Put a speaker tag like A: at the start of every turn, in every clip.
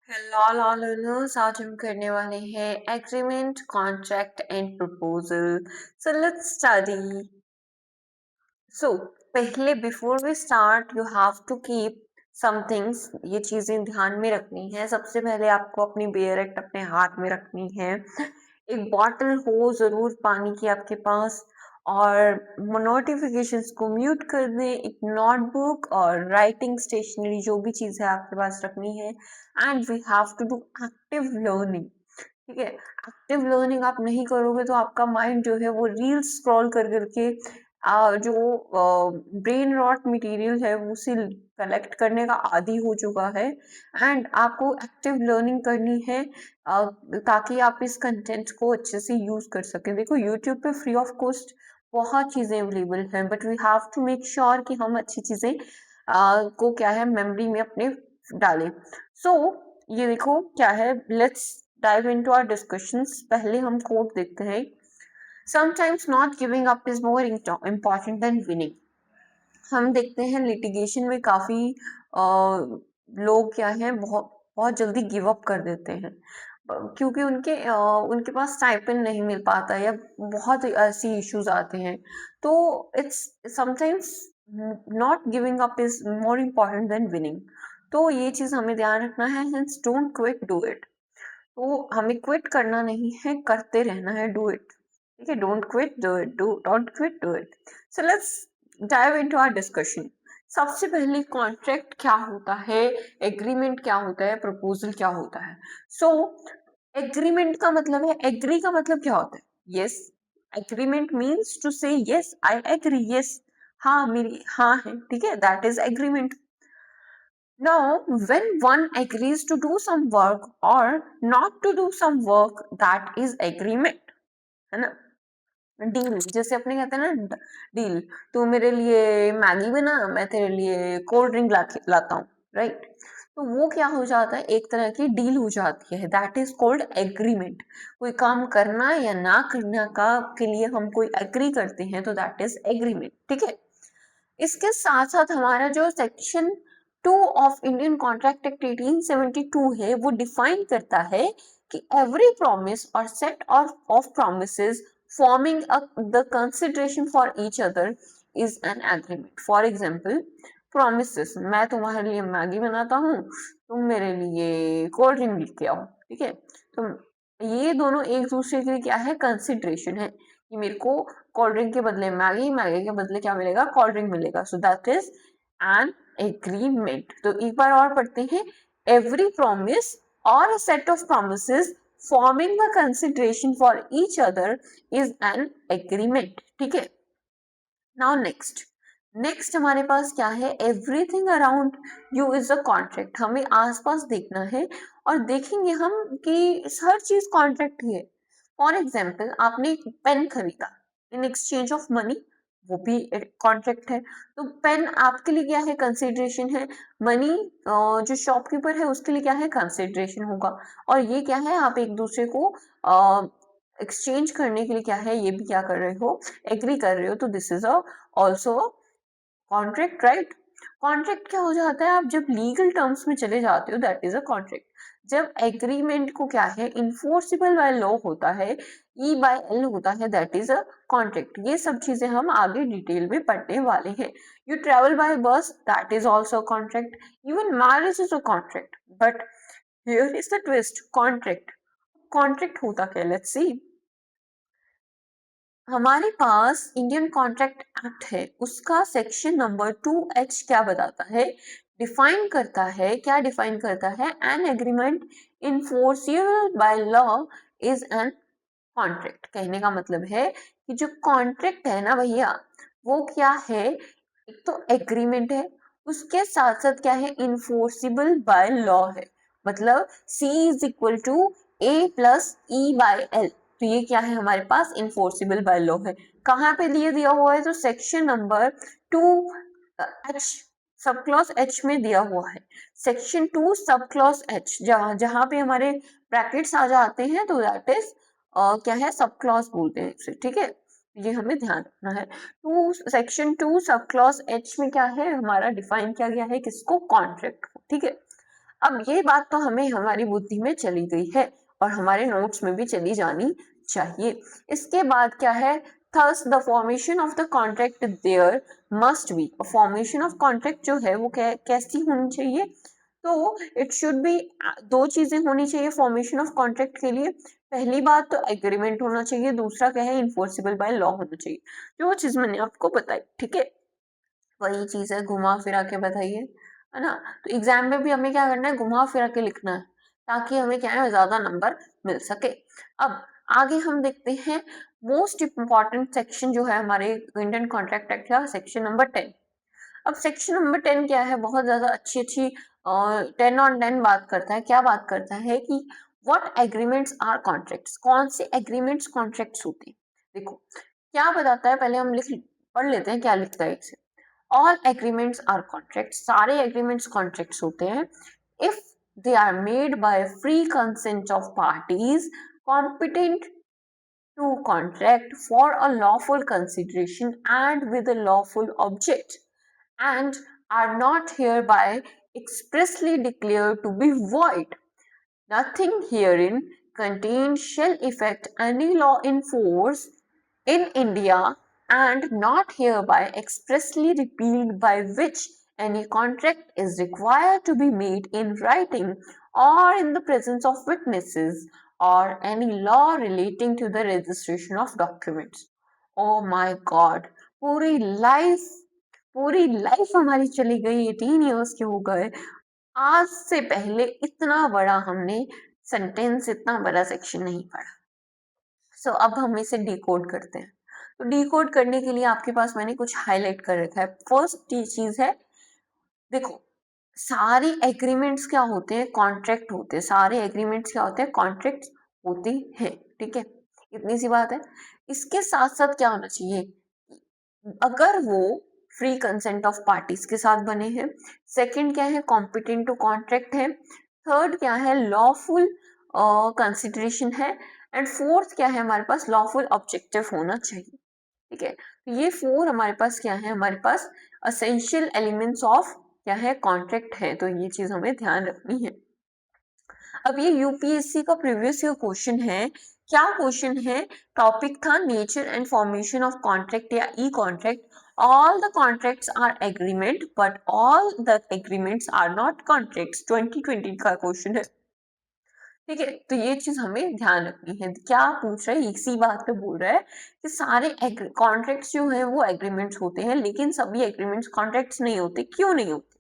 A: Hello all learners, आज हम करने वाले हैं agreement contract and proposal. So let's study. So पहले before we start you have to keep some things, ये चीजें ध्यान में रखनी है। सबसे पहले आपको अपनी बेयर एक्ट अपने हाथ में रखनी है। एक बॉटल हो जरूर पानी की आपके पास, और नोटिफिकेशंस को म्यूट कर दें। एक नोटबुक और राइटिंग स्टेशनरी जो भी चीज है आपके पास रखनी है। And we have to do active learning. ठीक है, एक्टिव लर्निंग आप नहीं करोगे तो आपका माइंड जो है वो रील स्क्रॉल कर करके जो ब्रेन रॉट मटेरियल है उसे कलेक्ट करने का आदी हो चुका है। एंड आपको एक्टिव लर्निंग करनी है ताकि आप इस कंटेंट को अच्छे से यूज कर सकें। देखो यूट्यूब पे फ्री ऑफ कॉस्ट बहुत चीजें अवेलेबल हैं, but we have to make sure कि हम अच्छी चीजें को क्या है मेमोरी में अपने डालें। सो ये देखो क्या है, let's dive into our discussions। पहले हम कोट देखते हैं। Sometimes not giving up is more important than winning। हम देखते हैं लिटिगेशन में काफी लोग क्या है बहुत बहुत जल्दी गिव अप कर देते हैं, क्योंकि उनके पास स्टाइपेंड नहीं मिल पाता या बहुत ऐसी इश्यूज आते हैं। तो it's sometimes not giving up is more important than winning. तो ये चीज हमें ध्यान रखना है। Hence don't quit, do it. तो हमें क्विट करना नहीं है, करते रहना है। Do it. ठीक है, don't quit, do it. Don't quit, do it. So let's dive into our discussion. सबसे पहले कॉन्ट्रैक्ट क्या होता है, एग्रीमेंट क्या होता है, प्रपोजल क्या होता है। सो एग्रीमेंट का मतलब है, एग्री का मतलब क्या होता है, यस। एग्रीमेंट मीन्स टू से यस, आई एग्री, यस, हाँ मेरी हाँ है, ठीक है, that is agreement. Now, when one agrees to do some work or not to do some work, that is agreement, है ना। डील, जैसे अपने कहते हैं ना, डील, तू मेरे लिए मैगी बना, मैं तेरे लिए कोल्ड ड्रिंक लाता हूँ, राइट। तो वो क्या हो जाता है, एक तरह की डील हो जाती है, दैट इज कॉल्ड एग्रीमेंट। कोई काम करना या ना करना का के लिए हम कोई एग्री करते हैं तो दैट इज एग्रीमेंट, ठीक है। इसके साथ साथ हमारा जो section 2 of Indian contract act 1872 है, वो डिफाइन करता है कि एवरी प्रॉमिस और set of promises forming the consideration for each other is an agreement. For example, promises, मैं तुम्हारे लिए मैगी बनाता हूँ, तुम मेरे लिए कोल्ड ड्रिंक लेके आओ, ठीक है। तो ये दोनों एक दूसरे के लिए क्या है, कंसिडरेशन है कि मेरे को कोल्ड ड्रिंक के बदले मैगी, मैगी के बदले क्या मिलेगा, कोल्ड ड्रिंक मिलेगा। So that is an agreement. तो एक बार और पढ़ते हैं। एवरी प्रॉमिस और set of promises forming the consideration for each other is an agreement, ठीक है। नाउ नेक्स्ट हमारे पास क्या है, everything around you is a contract. हमें आसपास देखना है और देखेंगे हम कि हर चीज कॉन्ट्रैक्ट ही है। फॉर एग्जाम्पल, आपने एक पेन खरीदा इन एक्सचेंज ऑफ मनी, वो भी कॉन्ट्रैक्ट है। तो पेन आपके लिए क्या है, कंसिडरेशन है। मनी जो शॉपकीपर है उसके लिए क्या है, कंसिडरेशन होगा। और ये क्या है, आप एक दूसरे को एक्सचेंज करने के लिए क्या है, ये भी क्या कर रहे हो, एग्री कर रहे हो। तो this is a also contract, right. Contract क्या हो जाता है, आप जब लीगल टर्म्स में चले जाते हो दैट इज अ कॉन्ट्रैक्ट। जब एग्रीमेंट को क्या है, इन्फोर्सिबल बाय लॉ होता है, ई बाय एल होता है, दैट इज अ कॉन्ट्रैक्ट। ये सब चीजें हम आगे डिटेल में पढ़ने वाले हैं। यू ट्रेवल बाय बस, that is also contract. Even marriage is a contract. But here is the twist, contract contract होता क्या, लेट्स सी। हमारे पास इंडियन कॉन्ट्रैक्ट एक्ट है, उसका सेक्शन नंबर 2H क्या बताता है, डिफाइन करता है, क्या डिफाइन करता है, an agreement enforceable by law is an contract. कहने का मतलब है कि जो कॉन्ट्रैक्ट है ना भैया, वो क्या है, एक तो एग्रीमेंट है, उसके साथ साथ क्या है, इन्फोर्सिबल बाय लॉ है। मतलब C is equal to A plus E by L। तो ये क्या है, हमारे पास इन्फोर्सिबल बाय लॉ है। कहाँ पे दिया हुआ है, तो section number 2H, sub clause H में दिया हुआ है। सेक्शन 2 सब क्लॉज H, जहां जहां पे हमारे ब्रैकेट्स आ जाते हैं तो दैट इज क्या है, सब क्लॉज बोलते हैं इसे, ठीक है। ये हमें ध्यान रखना है। सेक्शन 2 सब क्लॉज H में क्या है, हमारा डिफाइन किया गया है किसको, कॉन्ट्रैक्ट को, ठीक है। अब ये बात तो हमें हमारी बुद्धि में चली गई है और हमारे नोट्स में भी चली जानी चाहिए। इसके बाद क्या है, thus the formation of the contract there must be, formation of contract जो है वो कैसी होनी चाहिए, तो इट शुड बी, दो चीजें होनी चाहिए फॉर्मेशन ऑफ कॉन्ट्रैक्ट के लिए। पहली बात तो एग्रीमेंट होना चाहिए, दूसरा क्या है, इन्फोर्सिबल बाय लॉ होना चाहिए। जो चीज मैंने आपको बताई, ठीक है, वही चीज है, घुमा फिरा के बताइए, है ना। तो एग्जाम में भी हमें क्या करना है, घुमा फिरा के लिखना है, ताकि हमें क्या है, ज्यादा नंबर मिल सके। अब आगे हम देखते हैं मोस्ट इंपॉर्टेंट सेक्शन जो है हमारे इंडियन कॉन्ट्रैक्ट एक्ट का, सेक्शन नंबर 10। अब सेक्शन नंबर 10 क्या है, बहुत ज्यादा अच्छी अच्छी 10 on 10 बात करता है। क्या बात करता है कि व्हाट एग्रीमेंट्स आर कॉन्ट्रैक्ट्स, कौन से एग्रीमेंट्स कॉन्ट्रैक्ट्स होते हैं। देखो क्या बताता है, पहले हम लिख पढ़ लेते हैं क्या लिखता है इसे। ऑल एग्रीमेंट्स आर कॉन्ट्रैक्ट्स, सारे एग्रीमेंट्स कॉन्ट्रैक्ट्स होते हैं if they are made by free consent of parties competent to contract for a lawful consideration and with a lawful object, and are not hereby expressly declared to be void. Nothing herein contained shall effect any law in force in India, and not hereby expressly repealed, by which any contract is required to be made in writing or in the presence of witnesses, or any law relating to the registration of documents. Oh my God! पूरी life पूरी life हमारी चली गई, 18 years के हो गए, आज से पहले इतना बड़ा हमने सेंटेंस, इतना बड़ा सेक्शन नहीं पढ़ा। सो अब हम इसे डिकोड करते हैं। तो डिकोड करने के लिए आपके पास मैंने कुछ हाईलाइट कर रखा है। फर्स्ट चीज है, देखो सारी एग्रीमेंट्स क्या होते हैं, कॉन्ट्रैक्ट होते हैं। सारे एग्रीमेंट्स क्या होते हैं, कॉन्ट्रैक्ट होते हैं, ठीक है, इतनी सी बात है। इसके साथ साथ क्या होना चाहिए, अगर वो फ्री कंसेंट ऑफ पार्टीज के साथ बने हैं। सेकंड क्या है, कॉम्पिटेंट टू कॉन्ट्रैक्ट है। थर्ड क्या है, लॉफुल कंसिडरेशन है। एंड फोर्थ क्या है, हमारे पास लॉफुल ऑब्जेक्टिव होना चाहिए, ठीक है। तो ये फोर हमारे पास क्या है, हमारे पास असेंशियल एलिमेंट्स ऑफ क्या है, कॉन्ट्रैक्ट है। तो ये चीज हमें ध्यान रखनी है। अब ये यूपीएससी का प्रीवियस ईयर क्वेश्चन है। क्या क्वेश्चन है, टॉपिक था nature and formation of contract या e contract. All the contracts are agreement but all the agreements are not contracts, 2020 का क्वेश्चन है, ठीक है। तो ये चीज हमें ध्यान रखनी है। क्या पूछ रहा है, इसी बात पे बोल रहा है कि सारे कॉन्ट्रैक्ट्स जो है वो एग्रीमेंट्स होते हैं, लेकिन सभी एग्रीमेंट्स कॉन्ट्रैक्ट्स नहीं होते। क्यों नहीं होते,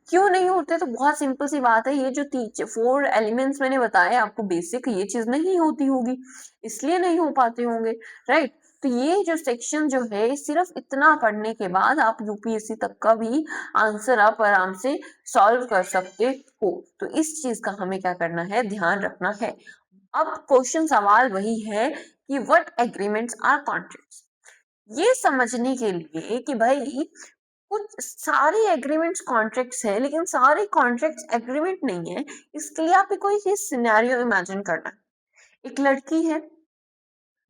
A: क्यों नहीं होते, तो बहुत सिंपल सी बात है, ये जो फोर एलिमेंट्स मैंने बताए आपको बेसिक, ये चीज नहीं होती होगी, इसलिए नहीं हो पाते होंगे, राइट। तो ये जो सेक्शन जो है, सिर्फ इतना पढ़ने के बाद आप यूपीएससी तक का भी आंसर आप आराम से सॉल्व कर सकते हो। तो इस चीज का हमें क्या करना है, ध्यान रखना है। अब क्वेश्चन सवाल वही है कि व्हाट एग्रीमेंट्स आर कॉन्ट्रैक्ट्स। ये समझने के लिए कि भाई कुछ सारे एग्रीमेंट्स कॉन्ट्रैक्ट्स है, लेकिन सारे कॉन्ट्रैक्ट्स एग्रीमेंट नहीं है, इसके लिए आप कोई ये सिनेरियो इमेजिन करना। एक लड़की है,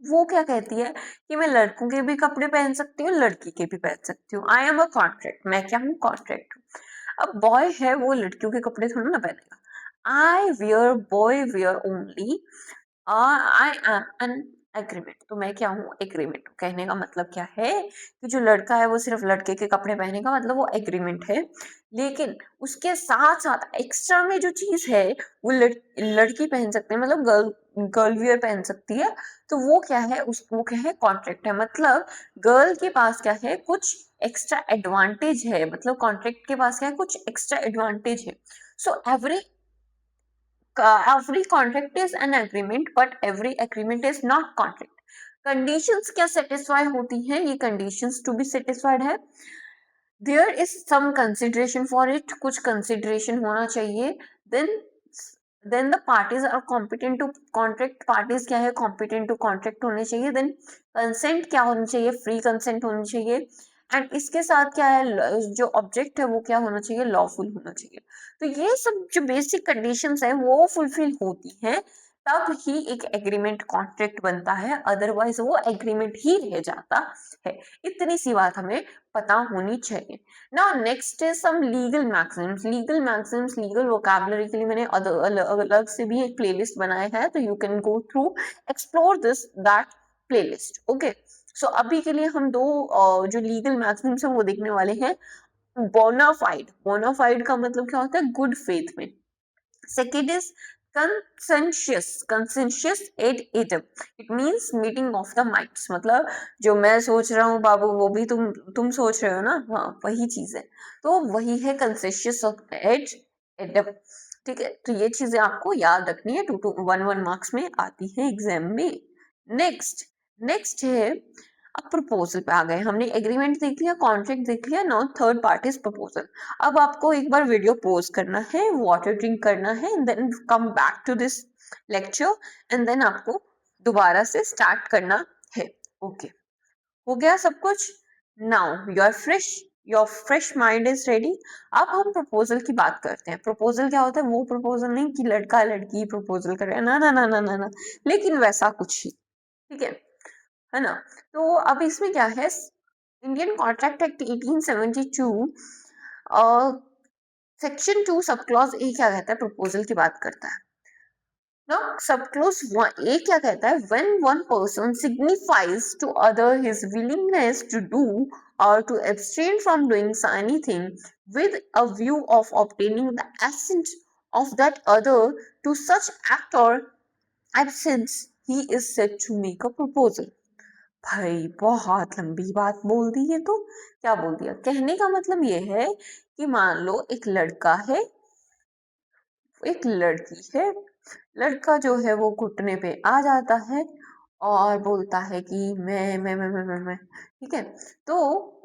A: वो क्या कहती है कि मैं लड़कों के भी कपड़े पहन सकती हूँ, लड़की के भी पहन सकती हूँ, आई एम अ कॉन्ट्रैक्ट, मैं क्या हूँ, कॉन्ट्रैक्ट हूँ। अब बॉय है, वो लड़कियों के कपड़े थोड़ा ना पहनेगा। I wear, boy wear only, I am an agreement, तो मैं क्या हूँ, एग्रीमेंट। कहने का मतलब क्या है कि जो लड़का है वो सिर्फ लड़के के कपड़े पहनेगा, मतलब वो एग्रीमेंट है। लेकिन उसके साथ साथ एक्स्ट्रा में जो चीज है वो लड़की पहन सकते हैं, मतलब गर्ल गर्ल वियर पहन सकती है। तो वो क्या है, उस वो क्या है, कॉन्ट्रैक्ट है। मतलब गर्ल के पास क्या है, कुछ एक्स्ट्रा एडवांटेज है, मतलब कॉन्ट्रैक्ट के पास क्या है, कुछ एक्स्ट्रा एडवांटेज है। सो every contract is an agreement, but every agreement is not contract. Conditions क्या satisfy होती हैं, ये conditions to be satisfied है, there is some consideration for it, कुछ consideration होना चाहिए। then the parties are competent to contract, parties क्या है, competent to contract होने चाहिए। then consent क्या होनी चाहिए, free consent होनी चाहिए। एंड इसके साथ क्या है, जो ऑब्जेक्ट है वो क्या होना चाहिए, लॉफुल होना चाहिए। तो ये सब जो बेसिक कंडीशंस है वो फुलफिल होती हैं, तब ही एक एग्रीमेंट कॉन्ट्रैक्ट बनता है, अदरवाइज वो एग्रीमेंट ही रह जाता है। इतनी सी बात हमें पता होनी चाहिए। Now next is some legal maxims. Legal maxims, legal vocabulary के लिए मैंने अलग से भी एक प्लेलिस्ट बनाया है, तो you can go through, explore this that playlist. Okay, so अभी के लिए हम दो जो लीगल मैक्सिम्स है वो देखने वाले हैं। बोनाफाइड, बोनाफाइड का मतलब क्या होता है? गुड फेथ में। Second is consensus, consensus ad idem, it means meeting of the minds, मतलब जो मैं सोच रहा हूँ बाबू वो भी तुम सोच रहे हो ना, हाँ वही चीज है, तो वही है consensus of ad idem। ठीक है, तो ये चीजें आपको याद रखनी है, 2 to 1 मार्क्स में आती है एग्जाम में। नेक्स्ट, नेक्स्ट है, अब प्रपोजल पे आ गए। हमने एग्रीमेंट देख लिया, कॉन्ट्रैक्ट देख लिया, now third part is proposal. अब आपको एक बार वीडियो पॉज करना है, वाटर ड्रिंक करना है, then come back to this lecture, and then आपको दोबारा से स्टार्ट करना है। ओके, हो गया सब कुछ? Now your fresh mind is ready. अब हम प्रपोजल की बात करते हैं। प्रपोजल क्या होता है? वो प्रपोजल नहीं कि लड़का लड़की प्रपोजल कर रहे हैं, ना ना ना ना ना ना, लेकिन वैसा कुछ ही, ठीक है ना? तो अब इसमें क्या है, Indian contract act 1872 section 2 sub clause A क्या कहता है? प्रपोजल की बात करता है। Now, subclause 1A क्या कहता है? When one person signifies to other his willingness to do or to abstain from doing anything with a view of obtaining the assent of that other to such act or absence, he is said to make a proposal. भाई बहुत लंबी बात बोल दी है, तो क्या बोल दिया? कहने का मतलब ये है कि मान लो एक लड़का है, एक लड़की है, लड़का जो है वो घुटने पे आ जाता है और बोलता है कि मैं, ठीक है? तो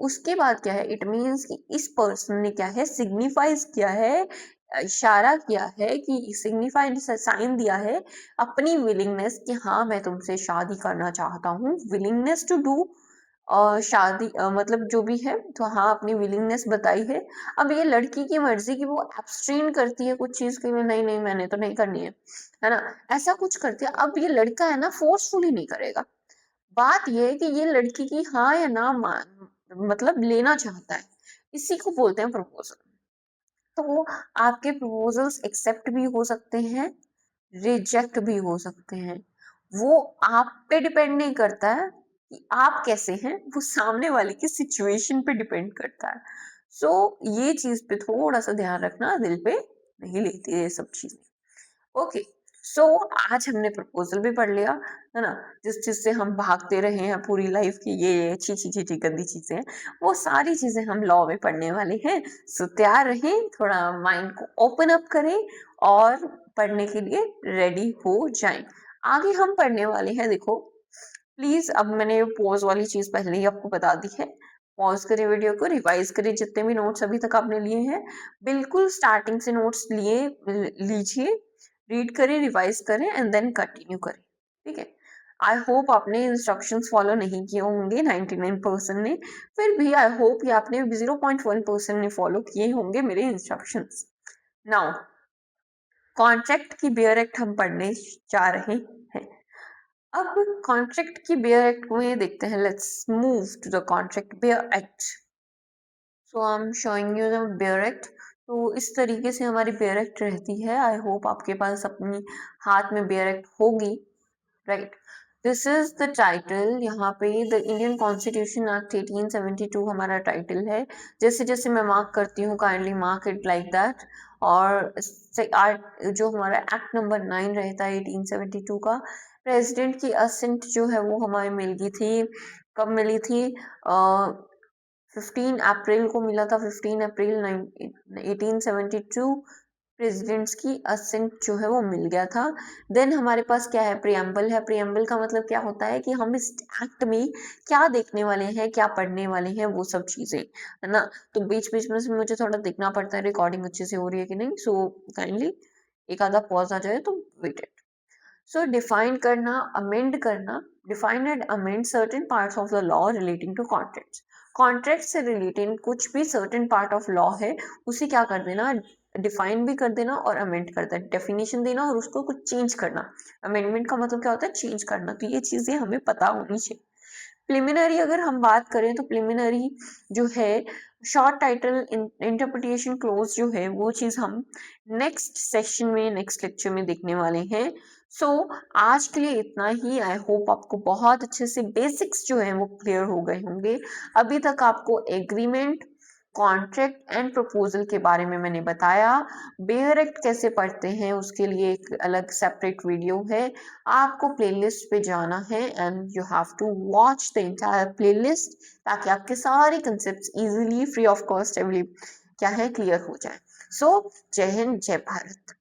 A: उसके बाद क्या है, इट मीन्स कि इस पर्सन ने क्या है, सिग्निफाइज किया है, इशारा किया है, कि सिग्निफाइड साइन दिया है अपनी विलिंगनेस कि हाँ मैं तुमसे शादी करना चाहता हूँ, विलिंगनेस टू डू शादी, मतलब जो भी है, तो हाँ अपनी विलिंगनेस बताई है। अब ये लड़की की मर्जी की वो एब्सट्रेन करती है कुछ चीज के लिए, नहीं नहीं मैंने तो नहीं करनी है ना, ऐसा कुछ करती है। अब ये लड़का है ना फोर्सफुली नहीं करेगा, बात ये है कि ये लड़की की हाँ या ना मतलब लेना चाहता है, इसी को बोलते हैं प्रपोजल। तो आपके प्रपोजल्स एक्सेप्ट भी हो सकते हैं, रिजेक्ट भी हो सकते हैं, वो आप पे डिपेंड नहीं करता है कि आप कैसे हैं, वो सामने वाले की सिचुएशन पे डिपेंड करता है। सो ये चीज पे थोड़ा सा ध्यान रखना, दिल पे नहीं लेती है ये सब चीजें। ओके, सो आज हमने प्रपोजल भी पढ़ लिया, है ना, जिस चीज से हम भागते रहे हैं पूरी लाइफ की, ये अच्छी चीजें गंदी चीजें हैं, वो सारी चीजें हम लॉ में पढ़ने वाले हैं। सो तैयार रहें, थोड़ा माइंड को ओपन अप करें और पढ़ने के लिए रेडी हो जाएं। आगे हम पढ़ने वाले हैं, देखो प्लीज, अब मैंने पॉज वाली चीज पहले ही आपको बता दी है, पॉज करें वीडियो को, रिवाइज करें जितने भी नोट्स अभी तक आपने लिए हैं, बिल्कुल स्टार्टिंग से नोट्स लिए लीजिए, रीड करें, रिवाइज करें एंड देन कंटिन्यू करें, ठीक है? आई होप आपने इंस्ट्रक्शंस फॉलो नहीं किए होंगे 99% ने, फिर भी आई होप कि आपने 0.1% ने फॉलो किए होंगे मेरे इंस्ट्रक्शंस। नाउ कॉन्ट्रैक्ट की बेयर एक्ट हम पढ़ने जा रहे हैं। अब कॉन्ट्रैक्ट की बेयर एक्ट में देखते हैं, let's move to the contract bare act. So I am showing you the bare act. तो इस तरीके से हमारी बेयर एक्ट रहती है। आई होप आपके पास अपनी हाथ में बेयर एक्ट होगी, right? This is the title, यहाँ पे द इंडियन कॉन्स्टिट्यूशन एक्ट 1872 हमारा टाइटल है। जैसे जैसे मैं मार्क करती हूँ, kindly mark it like that. और जो हमारा एक्ट नंबर 9 रहता है 1872 का, प्रेसिडेंट की असेंट जो है वो हमारी मिल गई थी, कब मिली थी? 15 अप्रैल को मिला था, 15 अप्रैल 1872 प्रेसिडेंट्स की असेंट जो है वो मिल गया था। देन हमारे पास क्या है? प्रियम्बल है। प्रियम्बल का मतलब क्या होता है कि हम इस एक्ट में क्या देखने वाले हैं, क्या पढ़ने वाले हैं, वो सब चीजें, है ना? तो बीच बीच में से मुझे थोड़ा देखना पड़ता है रिकॉर्डिंग अच्छे से हो रही है कि नहीं, सो काइंडली एक आधा पॉज आ जाए तो वेट इट। सो डिफाइन करना, अमेंड करना, define and amend certain parts of the law relating to contracts. Contract से रिलेटेड कुछ भी सर्टेन पार्ट ऑफ लॉ है, उसे क्या कर देना, डिफाइन भी कर देना और अमेंड कर देना, डेफिनेशन देना और उसको कुछ चेंज करना। अमेंडमेंट का मतलब क्या होता है? चेंज करना। तो ये चीजें हमें पता होनी चाहिए। प्रिलिमिनरी अगर हम बात करें तो प्रिलिमिनरी जो है शॉर्ट टाइटल इंटरप्रिटेशन क्लोज जो है वो चीज हम नेक्स्ट सेशन में, नेक्स्ट लेक्चर में देखने वाले हैं। सो आज के लिए इतना ही। आई होप आपको बहुत अच्छे से बेसिक्स जो है वो क्लियर हो गए होंगे। अभी तक आपको एग्रीमेंट, कॉन्ट्रैक्ट एंड प्रपोजल के बारे में मैंने बताया। बेयर एक्ट कैसे पढ़ते हैं उसके लिए एक अलग सेपरेट वीडियो है, आपको प्लेलिस्ट पे जाना है and you have to watch the entire playlist, ताकि आपके सारे concept easily free of cost available क्या है क्लियर हो जाए। सो जय हिंद, जय भारत।